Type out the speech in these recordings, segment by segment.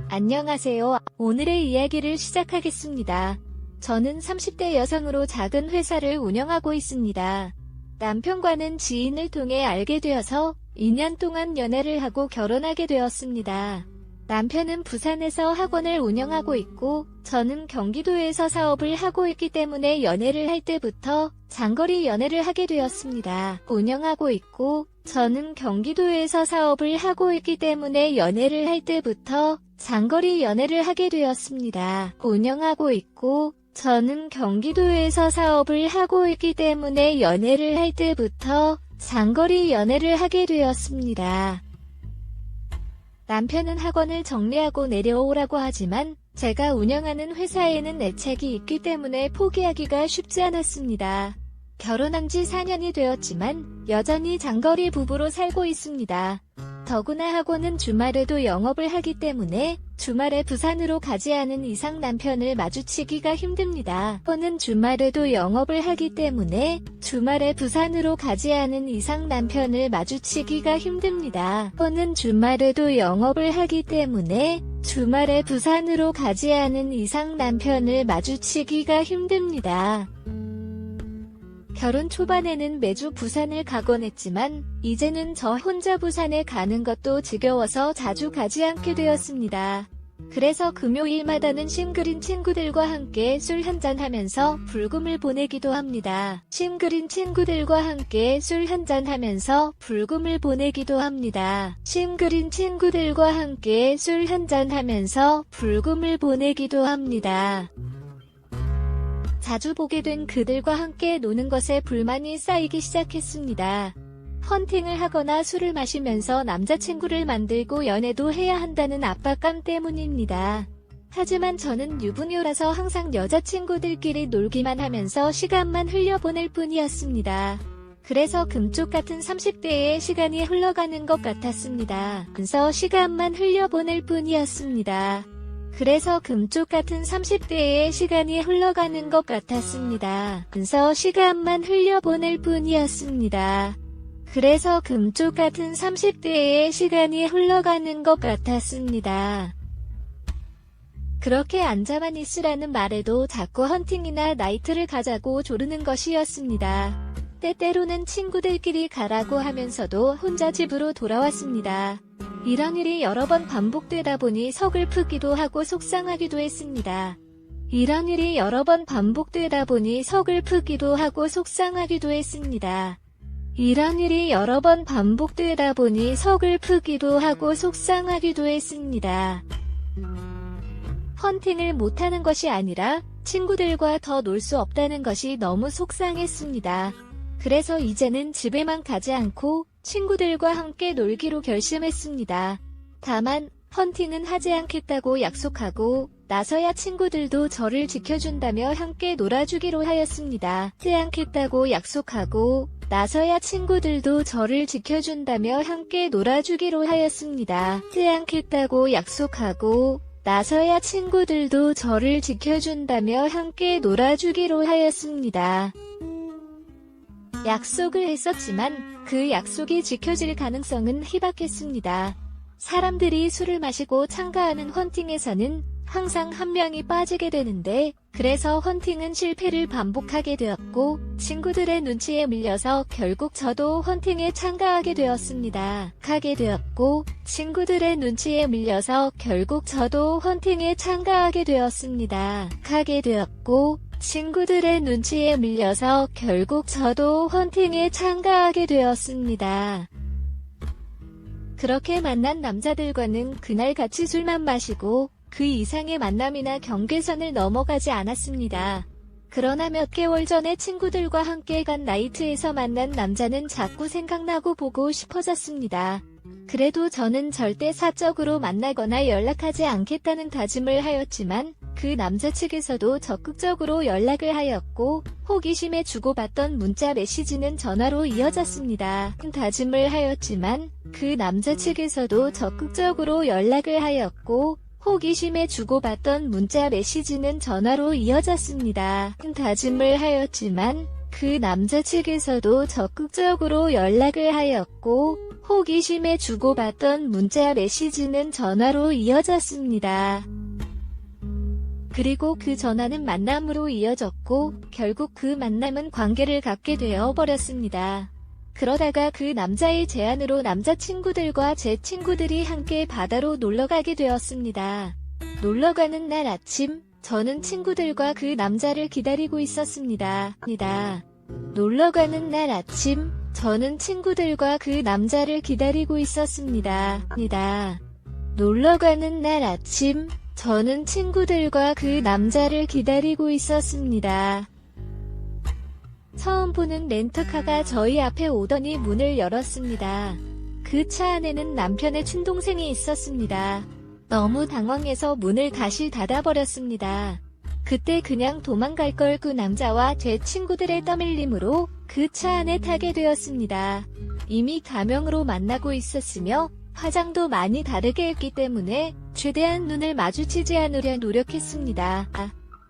안녕하세요. 오늘의 이야기를 시작하겠습니다. 저는 30대 여성으로 작은 회사를 운영하고 있습니다. 남편과는 지인을 통해 알게 되어서 2년 동안 연애를 하고 결혼하게 되었습니다. 남편은 부산에서 학원을 운영하고 있고 저는 경기도에서 사업을 하고 있기 때문에 연애를 할 때부터 장거리 연애를 하게 되었습니다. 운영하고 있고 저는 경기도에서 사업을 하고 있기 때문에 연애를 할 때부터 장거리 연애를 하게 되었습니다. 운영하고 있고 저는 경기도에서 사업을 하고 있기 때문에 연애를 할 때부터 장거리 연애를 하게 되었습니다. 남편은 학원을 정리하고 내려오라고 하지만 제가 운영하는 회사에는 애착이 있기 때문에 포기하기가 쉽지 않았습니다. 결혼한 지 4년이 되었지만 여전히 장거리 부부로 살고 있습니다. 더구나 학원은 주말에도 영업을 하기 때문에 주말에 부산으로 가지 않은 이상 남편을 마주치기가 힘듭니다. 학원은 주말에도 영업을 하기 때문에 주말에 부산으로 가지 않은 이상 남편을 마주치기가 힘듭니다. 학원은 주말에도 영업을 하기 때문에 주말에 부산으로 가지 않은 이상 남편을 마주치기가 힘듭니다. 결혼 초반에는 매주 부산을 가곤 했지만 이제는 저 혼자 부산에 가는 것도 지겨워서 자주 가지 않게 되었습니다. 그래서 금요일마다는 싱글인 친구들과 함께 술 한잔하면서 불금을 보내기도 합니다. 싱글인 친구들과 함께 술 한잔하면서 불금을 보내기도 합니다. 싱글인 친구들과 함께 술 한잔하면서 불금을 보내기도 합니다. 자주 보게 된 그들과 함께 노는 것에 불만이 쌓이기 시작했습니다. 헌팅을 하거나 술을 마시면서 남자친구를 만들고 연애도 해야 한다는 압박감 때문입니다. 하지만 저는 유부녀라서 항상 여자친구들끼리 놀기만 하면서 시간만 흘려보낼 뿐이었습니다. 그래서 금쪽 같은 30대의 시간이 흘러가는 것 같았습니다. 그래서 시간만 흘려보낼 뿐이었습니다. 그래서 금쪽 같은 30대의 시간이 흘러가는 것 같았습니다. 그래서 시간만 흘려보낼 뿐이었습니다. 그래서 금쪽 같은 30대의 시간이 흘러가는 것 같았습니다. 그렇게 앉아만 있으라는 말에도 자꾸 헌팅이나 나이트를 가자고 조르는 것이었습니다. 때때로는 친구들끼리 가라고 하면서도 혼자 집으로 돌아왔습니다. 이런 일이 여러 번 반복되다 보니 서글프기도 하고 속상하기도 했습니다. 이런 일이 여러 번 반복되다 보니 서글프기도 하고 속상하기도 했습니다. 이런 일이 여러 번 반복되다 보니 서글프기도 하고 속상하기도 했습니다. 헌팅을 못하는 것이 아니라 친구들과 더 놀 수 없다는 것이 너무 속상했습니다. 그래서 이제는 집에만 가지 않고 친구들과 함께 놀기로 결심했습니다. 다만 헌팅은 하지 않겠다고 약속하고 나서야 친구들도 저를 지켜준다며 함께 놀아주기로 하였습니다. 하지 않겠다고 약속하고 나서야 친구들도 저를 지켜준다며 함께 놀아주기로 하였습니다. 하지 않겠다고 약속하고 나서야 친구들도 저를 지켜준다며 함께 놀아주기로 하였습니다. 약속을 했었지만 그 약속이 지켜질 가능성은 희박했습니다. 사람들이 술을 마시고 참가하는 헌팅에서는 항상 한 명이 빠지게 되는데 그래서 헌팅은 실패를 반복하게 되었고 친구들의 눈치에 밀려서 결국 저도 헌팅에 참가하게 되었습니다. 친구들의 눈치에 밀려서 결국 저도 헌팅에 참가하게 되었습니다. 친구들의 눈치에 밀려서 결국 저도 헌팅에 참가하게 되었습니다. 그렇게 만난 남자들과는 그날 같이 술만 마시고 그 이상의 만남이나 경계선을 넘어가지 않았습니다. 그러나 몇 개월 전에 친구들과 함께 간 나이트에서 만난 남자는 자꾸 생각나고 보고 싶어졌습니다. 그래도 저는 절대 사적으로 만나거나 연락하지 않겠다는 다짐을 하였지만 그 남자 측에서도 적극적으로 연락을 하였고 호기심에 주고받던 문자 메시지는 전화로 이어졌습니다. 다짐을 하였지만 그 남자 측에서도 적극적으로 연락을 하였고 호기심에 주고받던 문자 메시지는 전화로 이어졌습니다. 다짐을 하였지만 그 남자 측에서도 적극적으로 연락을 하였고 호기심에 주고받던 문자 메시지는 전화로 이어졌습니다. 그리고 그 전화는 만남으로 이어졌고 결국 그 만남은 관계를 갖게 되어 버렸습니다. 그러다가 그 남자의 제안으로 남자친구들과 제 친구들이 함께 바다로 놀러가게 되었습니다. 놀러가는 날 아침, 저는 친구들과 그 남자를 기다리고 있었습니다. 놀러가는 날 아침, 저는 친구들과 그 남자를 기다리고 있었습니다. 놀러가는 날 아침, 저는 친구들과 그 남자를 기다리고 있었습니다. 처음 보는 렌터카가 저희 앞에 오더니 문을 열었습니다. 그 차 안에는 남편의 친동생이 있었습니다. 너무 당황해서 문을 다시 닫아버렸습니다. 그때 그냥 도망갈 걸 그 남자와 제 친구들의 떠밀림으로 그 차 안에 타게 되었습니다. 이미 가명으로 만나고 있었으며 화장도 많이 다르게 했기 때문에 최대한 눈을 마주치지 않으려 노력했습니다.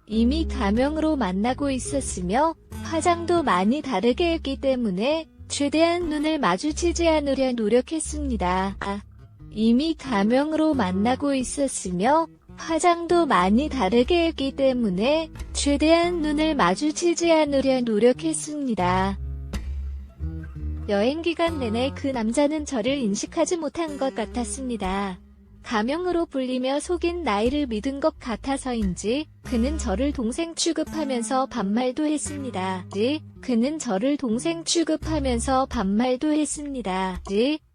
이미 가명으로 만나고 있었으며 화장도 많이 다르게 했기 때문에 최대한 눈을 마주치지 않으려 노력했습니다. 이미 가명으로 만나고 있었으며 화장도 많이 다르게 했기 때문에 최대한 눈을 마주치지 않으려 노력했습니다. 여행 기간 내내 그 남자는 저를 인식하지 못한 것 같았습니다. 가명으로 불리며 속인 나이를 믿은 것 같아서인지 그는 저를 동생 취급하면서 반말도 했습니다. 그는 저를 동생 취급하면서 반말도 했습니다.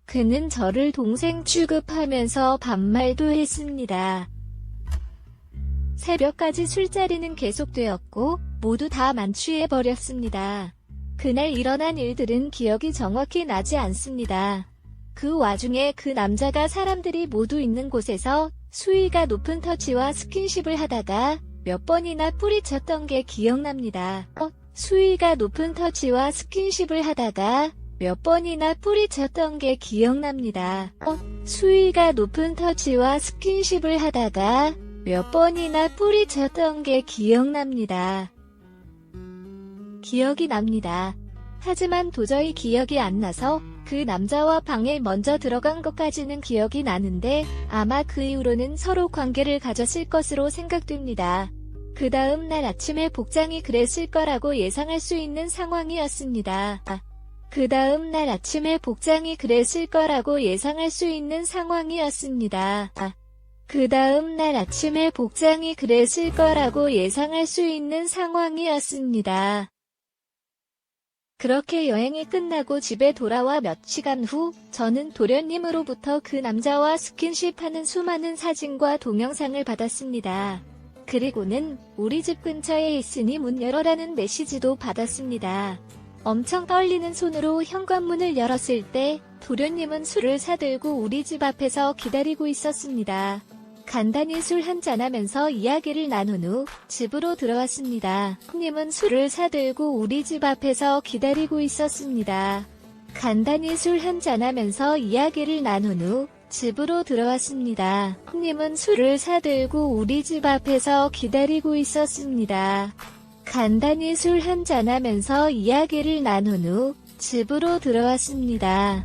그는 저를 동생 취급하면서 반말도 했습니다. 새벽까지 술자리는 계속되었고 모두 다 만취해버렸습니다. 그날 일어난 일들은 기억이 정확히 나지 않습니다. 그 와중에 그 남자가 사람들이 모두 있는 곳에서 수위가 높은 터치와 스킨십을 하다가 몇 번이나 뿌리쳤던 게 기억납니다. 수위가 높은 터치와 스킨십을 하다가 몇 번이나 뿌리쳤던 게 기억납니다. 수위가 높은 터치와 스킨십을 하다가 몇 번이나 뿌리쳤던 게 기억납니다. 기억이 납니다. 하지만 도저히 기억이 안 나서 그 남자와 방에 먼저 들어간 것까지는 기억이 나는데 아마 그 이후로는 서로 관계를 가졌을 것으로 생각됩니다. 그 다음 날 아침에 복장이 그랬을 거라고 예상할 수 있는 상황이었습니다. 그 다음 날 아침에 복장이 그랬을 거라고 예상할 수 있는 상황이었습니다. 그 다음 날 아침에 복장이 그랬을 거라고 예상할 수 있는 상황이었습니다. 그렇게 여행이 끝나고 집에 돌아와 몇 시간 후 저는 도련님으로부터 그 남자와 스킨십하는 수많은 사진과 동영상을 받았습니다. 그리고는 우리 집 근처에 있으니 문 열어라는 메시지도 받았습니다. 엄청 떨리는 손으로 현관문을 열었을 때 도련님은 술을 사들고 우리 집 앞에서 기다리고 있었습니다. 간단히 술 한잔하면서 이야기를 나눈 후 집으로 들어왔습니다. 님은 술을 사들고 우리 집 앞에서 기다리고 있었습니다. 간단히 술 한잔하면서 이야기를 나눈 후 집으로 들어왔습니다. 님은 술을 사들고 우리 집 앞에서 기다리고 있었습니다. 간단히 술 한잔하면서 이야기를 나눈 후 집으로 들어왔습니다.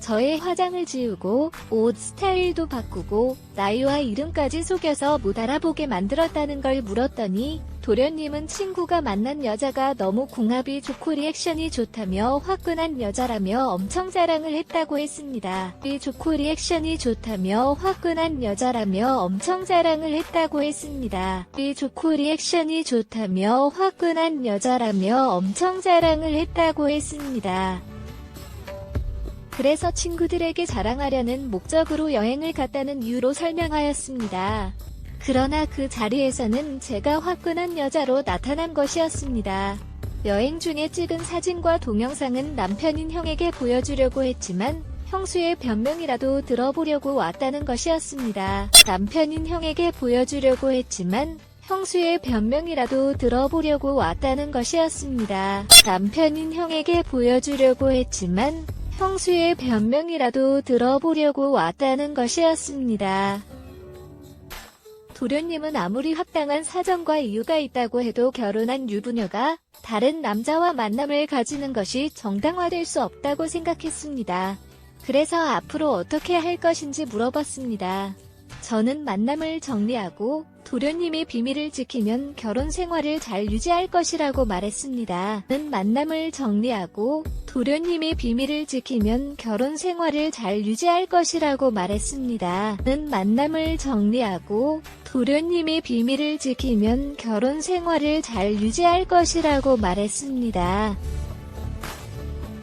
저의 화장을 지우고 옷 스타일도 바꾸고 나이와 이름까지 속여서 못 알아보게 만들었다는 걸 물었더니 도련님은 친구가 만난 여자가 너무 궁합이 좋고 리액션이 좋다며 화끈한 여자라며 엄청 자랑을 했다고 했습니다. 좋고 리액션이 좋다며 화끈한 여자라며 엄청 자랑을 했다고 했습니다. 좋고 리액션이 좋다며 화끈한 여자라며 엄청 자랑을 했다고 했습니다. 그래서 친구들에게 자랑하려는 목적으로 여행을 갔다는 이유로 설명하였습니다. 그러나 그 자리에서는 제가 화끈한 여자로 나타난 것이었습니다. 여행 중에 찍은 사진과 동영상은 남편인 형에게 보여주려고 했지만 형수의 변명이라도 들어보려고 왔다는 것이었습니다. 남편인 형에게 보여주려고 했지만 형수의 변명이라도 들어보려고 왔다는 것이었습니다. 남편인 형에게 보여주려고 했지만 형수의 변명이라도 들어보려고 왔다는 것이었습니다. 도련님은 아무리 합당한 사정과 이유가 있다고 해도 결혼한 유부녀가 다른 남자와 만남을 가지는 것이 정당화될 수 없다고 생각했습니다. 그래서 앞으로 어떻게 할 것인지 물어봤습니다. 저는 만남을 정리하고 도련님이 비밀을 지키면 결혼 생활을 잘 유지할 것이라고 말했습니다. 만남을 정리하고 도련님이 비밀을 지키면 결혼 생활을 잘 유지할 것이라고 말했습니다. 만남을 정리하고 도련님이 비밀을 지키면 결혼 생활을 잘 유지할 것이라고 말했습니다.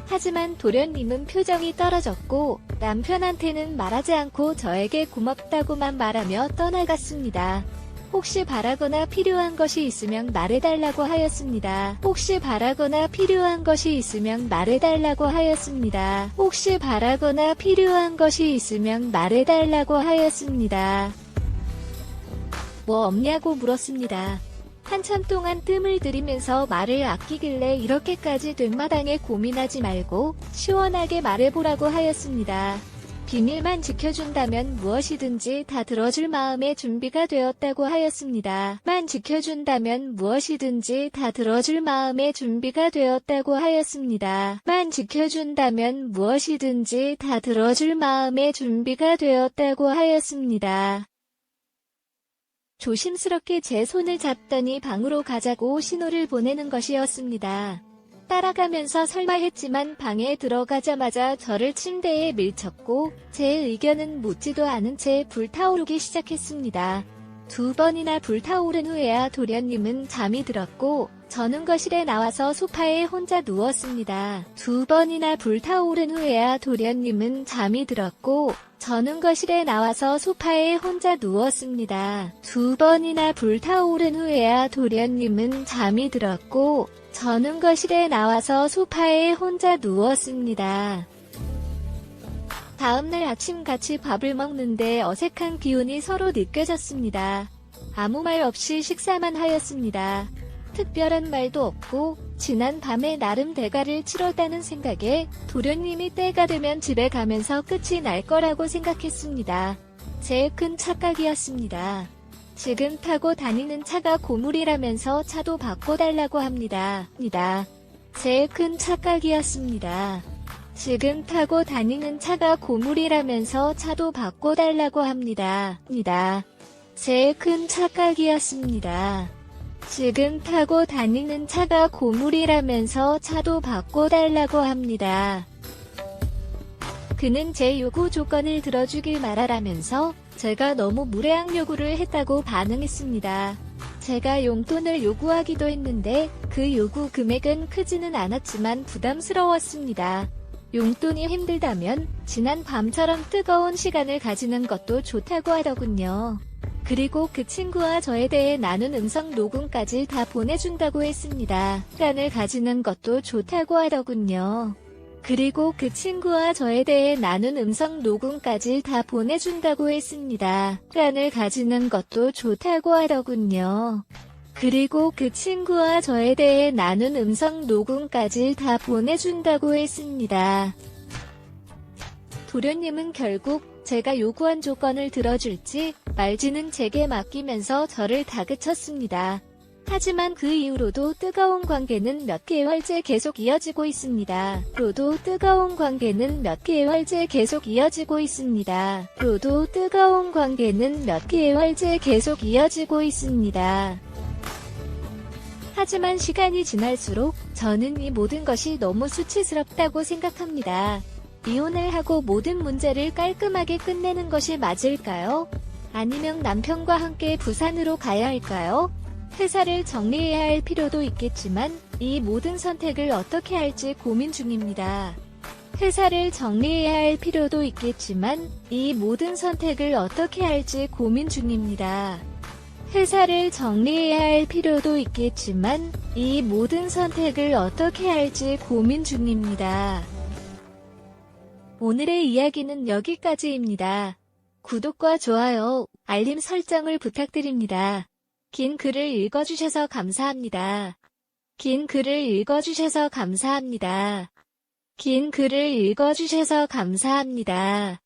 하지만 도련님은 표정이 떨어졌고 남편한테는 말하지 않고 저에게 고맙다고만 말하며 떠나갔습니다. 혹시 바라거나 필요한 것이 있으면 말해달라고 하였습니다. 혹시 바라거나 필요한 것이 있으면 말해달라고 하였습니다. 혹시 바라거나 필요한 것이 있으면 말해달라고 하였습니다. 뭐 없냐고 물었습니다. 한참 동안 뜸을 들이면서 말을 아끼길래 이렇게까지 된마당에 고민하지 말고 시원하게 말해보라고 하였습니다. 비밀만 지켜준다면 무엇이든지 다 들어줄 마음의 준비가 되었다고 하였습니다. 만 지켜준다면 무엇이든지 다 들어줄 마음의 준비가 되었다고 하였습니다. 만 지켜준다면 무엇이든지 다 들어줄 마음의 준비가 되었다고 하였습니다. 조심스럽게 제 손을 잡더니 방으로 가자고 신호를 보내는 것이었습니다. 따라가면서 설마 했지만 방에 들어가자마자 저를 침대에 밀쳤고 제 의견은 묻지도 않은 채 불타오르기 시작했습니다. 2번이나 불타오른 후에야 도련님은 잠이 들었고 저는 거실에 나와서 소파에 혼자 누웠습니다. 2번이나 불타오른 후에야 도련님은 잠이 들었고 저는 거실에 나와서 소파에 혼자 누웠습니다. 2번이나 불타오른 후에야 도련님은 잠이 들었고 저는 거실에 나와서 소파에 혼자 누웠습니다. 다음날 아침 같이 밥을 먹는데 어색한 기운이 서로 느껴졌습니다. 아무 말 없이 식사만 하였습니다. 특별한 말도 없고 지난 밤에 나름 대가를 치렀다는 생각에 도련님이 때가 되면 집에 가면서 끝이 날 거라고 생각했습니다. 제 큰 착각이었습니다. 지금 타고 다니는 차가 고물이라면서 차도 바꿔달라고 합니다. 제 큰 착각이었습니다. 지금 타고 다니는 차가 고물이라면서 차도 바꿔달라고 합니다. 제 큰 착각이었습니다. 지금 타고 다니는 차가 고물이라면서 차도 바꿔달라고 합니다. 그는 제 요구 조건을 들어주길 말하라면서 제가 너무 무례한 요구를 했다고 반응했습니다. 제가 용돈을 요구하기도 했는데 그 요구 금액은 크지는 않았지만 부담스러웠습니다. 용돈이 힘들다면 지난 밤처럼 뜨거운 시간을 가지는 것도 좋다고 하더군요. 그리고 그 친구와 저에 대해 나눈 음성 녹음까지 다 보내준다고 했습니다. 시간을 가지는 것도 좋다고 하더군요. 그리고 그 친구와 저에 대해 나눈 음성 녹음까지 다 보내준다고 했습니다. 시간을 가지는 것도 좋다고 하더군요. 그리고 그 친구와 저에 대해 나눈 음성 녹음까지 다 보내준다고 했습니다. 도련님은 결국 제가 요구한 조건을 들어줄지 말지는 제게 맡기면서 저를 다그쳤습니다. 하지만 그 이후로도 뜨거운 관계는 몇 개월째 계속 이어지고 있습니다. 로도 뜨거운 관계는 몇 개월째 계속 이어지고 있습니다. 로도 뜨거운 관계는 몇 개월째 계속 이어지고 있습니다. 하지만 시간이 지날수록 저는 이 모든 것이 너무 수치스럽다고 생각합니다. 이혼을 하고 모든 문제를 깔끔하게 끝내는 것이 맞을까요? 아니면 남편과 함께 부산으로 가야 할까요? 회사를 정리해야 할 필요도 있겠지만 이 모든 선택을 어떻게 할지 고민 중입니다. 회사를 정리해야 할 필요도 있겠지만 이 모든 선택을 어떻게 할지 고민 중입니다. 회사를 정리해야 할 필요도 있겠지만 이 모든 선택을 어떻게 할지 고민 중입니다. 오늘의 이야기는 여기까지입니다. 구독과 좋아요, 알림 설정을 부탁드립니다. 긴 글을 읽어주셔서 감사합니다. 긴 글을 읽어주셔서 감사합니다. 긴 글을 읽어주셔서 감사합니다.